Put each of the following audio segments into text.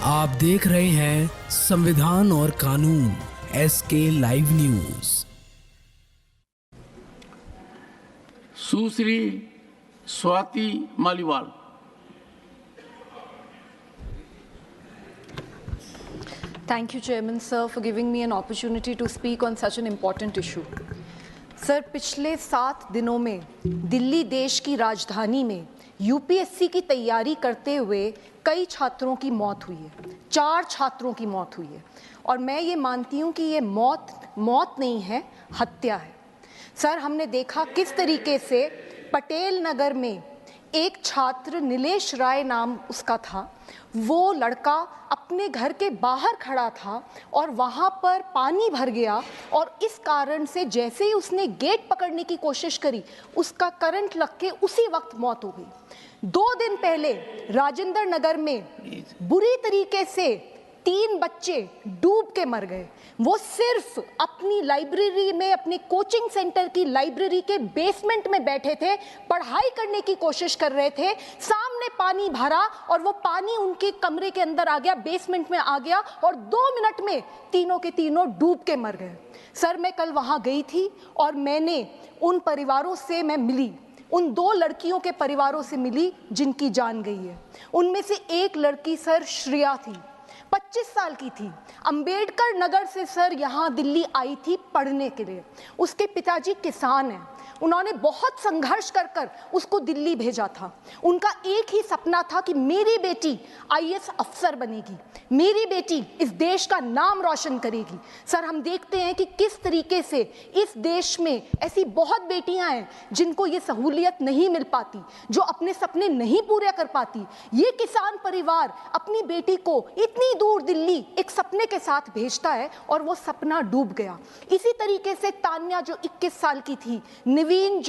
आप देख रहे हैं संविधान और कानून SK live news. Sushri Swati Maliwal. Thank you, Chairman Sir, for giving me an opportunity to speak on such an important issue. Sir, पिछले 7 दिनों में दिल्ली देश की राजधानी में यूपीएससी की तैयारी करते हुए कई छात्रों की मौत हुई है। 4 छात्रों की मौत हुई है और मैं ये मानती हूँ कि ये मौत नहीं है, हत्या है। सर, हमने देखा किस तरीके से पटेल नगर में एक छात्र, नीलेश राय नाम उसका था, वो लड़का अपने घर के बाहर खड़ा था और वहाँ पर पानी भर गया और इस कारण से जैसे ही उसने गेट पकड़ने की कोशिश करी, उसका करंट लग के उसी वक्त मौत हो गई। 2 दिन पहले राजेंद्र नगर में बुरी तरीके से 3 बच्चे डूब के मर गए। वो सिर्फ अपनी लाइब्रेरी में, अपने कोचिंग सेंटर की लाइब्रेरी के बेसमेंट में बैठे थे, पढ़ाई करने की कोशिश कर रहे थे, सामने पानी भरा और वो पानी उनके कमरे के अंदर आ गया, बेसमेंट में आ गया और 2 मिनट में तीनों के तीनों डूब के मर गए। सर, मैं कल वहाँ गई थी और मैंने उन परिवारों से मैं मिली, उन 2 लड़कियों के परिवारों से मिली जिनकी जान गई है। उनमें से एक लड़की सर श्रेया थी, 25 साल की थी, अंबेडकर नगर से सर यहाँ दिल्ली आई थी पढ़ने के लिए। उसके पिताजी किसान हैं, उन्होंने बहुत संघर्ष कर उसको दिल्ली भेजा था। उनका एक ही सपना था कि मेरी बेटी IAS अफसर बनेगी, मेरी बेटी इस देश का नाम रोशन करेगी। सर, हम देखते हैं कि किस तरीके से इस देश में ऐसी बहुत बेटियां हैं जिनको ये सहूलियत नहीं मिल पाती, जो अपने सपने नहीं पूरे कर पाती। ये किसान परिवार अपनी बेटी को इतनी दूर दिल्ली एक सपने के साथ भेजता है और वो सपना डूब गया। इसी तरीके से तान्या जो 21 साल की थी, नवीन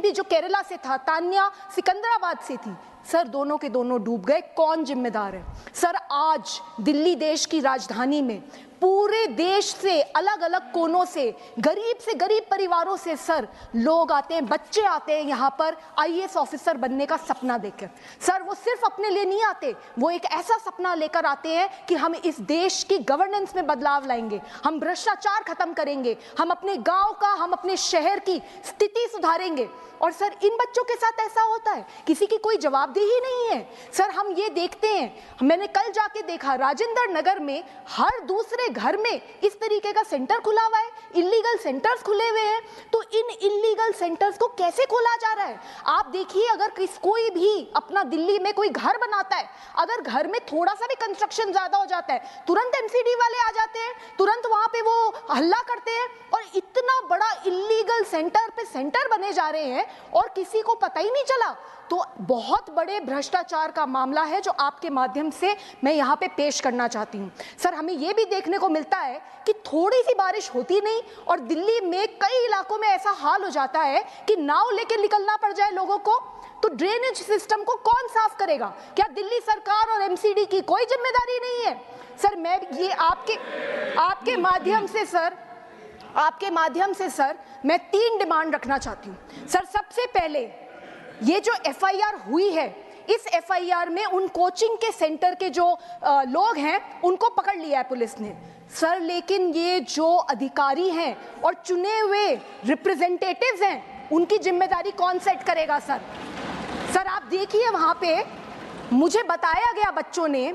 भी जो केरला से था, तान्या सिकंदराबाद से थी। सर, दोनों के दोनों डूब गए। कौन जिम्मेदार है? सर, आज दिल्ली देश की राजधानी में पूरे देश से, अलग अलग कोनों से गरीब परिवारों से सर लोग आते हैं, बच्चे आते हैं यहाँ पर IAS ऑफिसर बनने का सपना देखकर। सर, वो सिर्फ अपने लिए नहीं आते, वो एक ऐसा सपना लेकर आते हैं कि हम इस देश की गवर्नेंस में बदलाव लाएंगे, हम भ्रष्टाचार खत्म करेंगे, हम अपने गांव का, हम अपने शहर की स्थिति सुधारेंगे। और सर, इन बच्चों के साथ ऐसा होता है, किसी की कोई जवाबदेही नहीं है। सर, हम ये देखते हैं, मैंने कल जाके देखा राजेंद्र नगर में हर दूसरे घर में इस तरीके का सेंटर खुला हुआ है, इलीगल सेंटर्स खुले हुए हैं। तो इन इलीगल सेंटर्स को कैसे खोला जा रहा है? आप देखिए, अगर कोई भी अपना दिल्ली में कोई घर बनाता है, अगर घर में थोड़ा सा भी कंस्ट्रक्शन ज्यादा हो जाता है, तुरंत MCD वाले आ जाते हैं, तुरंत वहां पे वो हल्ला करते हैं और इतना बड़ा इलीगल सेंटर पे सेंटर बने जा रहे हैं और किसी को पता ही नहीं चला। तो बहुत बड़े भ्रष्टाचार का मामला है जो आपके माध्यम से मैं यहाँ पे पेश करना चाहती हूँ। सर, हमें ये भी देखने को मिलता है कि थोड़ी सी बारिश होती नहीं और दिल्ली में कई इलाकों में ऐसा हाल हो जाता है कि नाव लेके निकलना पड़ जाए लोगों को। तो ड्रेनेज सिस्टम को कौन साफ करेगा? क्या दिल्ली सरकार और MCD की कोई जिम्मेदारी नहीं है? सर, मैं ये आपके माध्यम से सर मैं 3 डिमांड रखना चाहती हूँ। सर, सबसे पहले ये जो FIR हुई है, इस FIR में उन कोचिंग के सेंटर के जो लोग हैं उनको पकड़ लिया है पुलिस ने। सर, लेकिन ये जो अधिकारी हैं और चुने हुए रिप्रेजेंटेटिव्स हैं, उनकी जिम्मेदारी कौन सेट करेगा? सर, आप देखिए, वहां पे मुझे बताया गया, बच्चों ने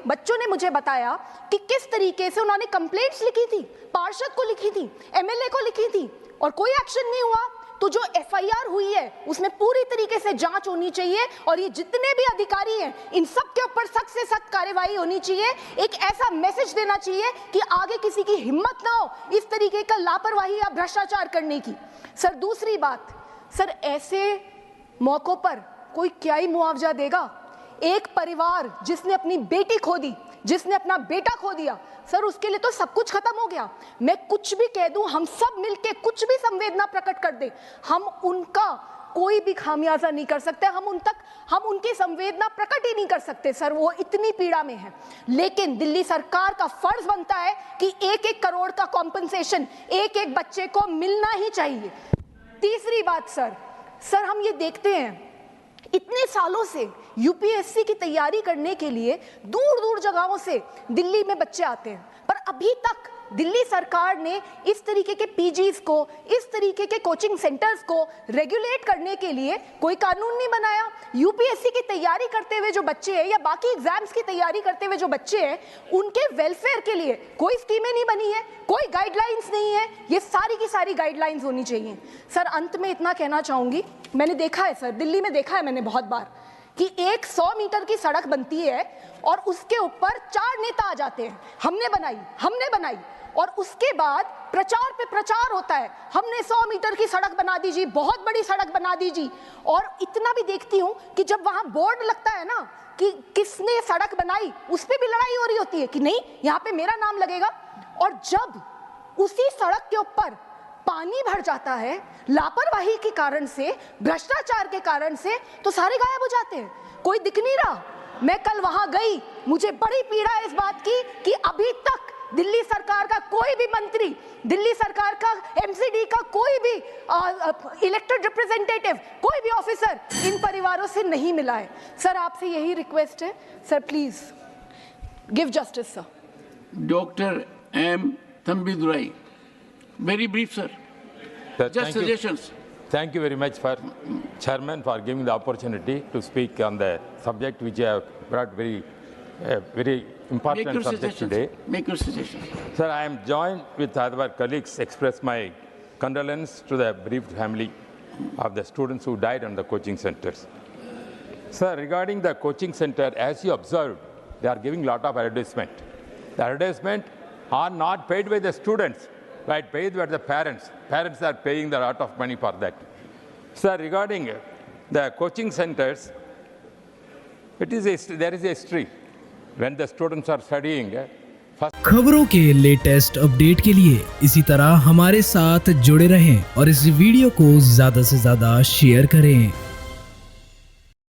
मुझे बताया कि किस तरीके से उन्होंने कंप्लेंट्स लिखी थी, पार्षद को लिखी थी, MLA को लिखी थी और कोई एक्शन नहीं हुआ। तो जो FIR हुई है उसमें पूरी तरीके से जांच होनी चाहिए और ये जितने भी अधिकारी हैं इन सब के ऊपर सख्त से सख्त कार्रवाई होनी चाहिए। एक ऐसा मैसेज देना चाहिए कि आगे किसी की हिम्मत ना हो इस तरीके का लापरवाही या भ्रष्टाचार करने की। सर, दूसरी बात, सर, ऐसे मौकों पर कोई क्या ही मुआवजा देगा? एक परिवार जिसने अपनी बेटी खो दी, जिसने अपना बेटा खो दिया, सर, उसके लिए तो सब कुछ खत्म हो गया। मैं कुछ भी कह दूं, हम सब मिलके कुछ भी संवेदना प्रकट कर दें, हम उनका कोई भी खामियाजा नहीं कर सकते, हम उनकी संवेदना प्रकट ही नहीं कर सकते। सर, वो इतनी पीड़ा में है। लेकिन दिल्ली सरकार का फर्ज बनता है कि 1-1 करोड़ का कॉम्पनसेशन एक बच्चे को मिलना ही चाहिए। तीसरी बात, सर, हम ये देखते हैं इतने सालों से यूपीएससी की तैयारी करने के लिए दूर दूर जगहों से दिल्ली में बच्चे आते हैं, पर अभी तक दिल्ली सरकार ने इस तरीके के पीजीज को, इस तरीके के कोचिंग सेंटर्स को रेगुलेट करने के लिए कोई कानून नहीं बनाया। यूपीएससी की तैयारी करते हुए जो बच्चे हैं या बाकी एग्जाम्स की तैयारी करते हुए जो बच्चे हैं, उनके वेलफेयर के लिए कोई स्कीमें नहीं बनी है, कोई गाइडलाइंस नहीं है। ये सारी की सारी गाइडलाइंस होनी चाहिए। सर, अंत में इतना कहना चाहूंगी, मैंने देखा है सर, दिल्ली में देखा है मैंने बहुत बार कि एक 100 मीटर की सड़क बनती है और उसके ऊपर 4 नेता आ जाते हैं, हमने बनाई, और उसके बाद प्रचार पे प्रचार होता है, हमने 100 मीटर की सड़क बना दीजिए, बहुत बड़ी सड़क बना दीजिए। और इतना भी देखती हूँ कि जब वहां बोर्ड लगता है ना कि किसने सड़क बनाई, उस पर भी लड़ाई हो रही होती है कि नहीं यहाँ पे मेरा नाम लगेगा। और जब उसी सड़क के ऊपर पानी भर जाता है लापरवाही के कारण से, भ्रष्टाचार के कारण से, तो सारे गायब हो जाते हैं, कोई दिख नहीं रहा। मैं कल वहां गई, मुझे बड़ी पीड़ा है इस बात की कि अभी तक दिल्ली सरकार का कोई भी मंत्री, दिल्ली सरकार का एमसीडी का कोई भी इलेक्टेड रिप्रेजेंटेटिव, कोई भी ऑफिसर इन परिवारों से नहीं मिला है। सर, आपसे यही रिक्वेस्ट है sir, please give justice sir. Doctor M Thambidurai, very brief sir, just suggestions. Thank you very much for Chairman for giving the opportunity to speak on the subject which you have brought very important subject today. Make your suggestions. Sir, I am joined with other colleagues express my condolence to the bereaved family of the students who died on the coaching centers. Sir, regarding the coaching center, as you observed, they are giving lot of advertisement. The advertisement are not paid by the students, but paid by the parents. Parents are paying the lot of money for that. Sir, regarding the coaching centers, there is a history. When the students are studying, खबरों के latest update के लिए इसी तरह हमारे साथ जुड़े रहें और इस वीडियो को ज्यादा से ज्यादा शेयर करें।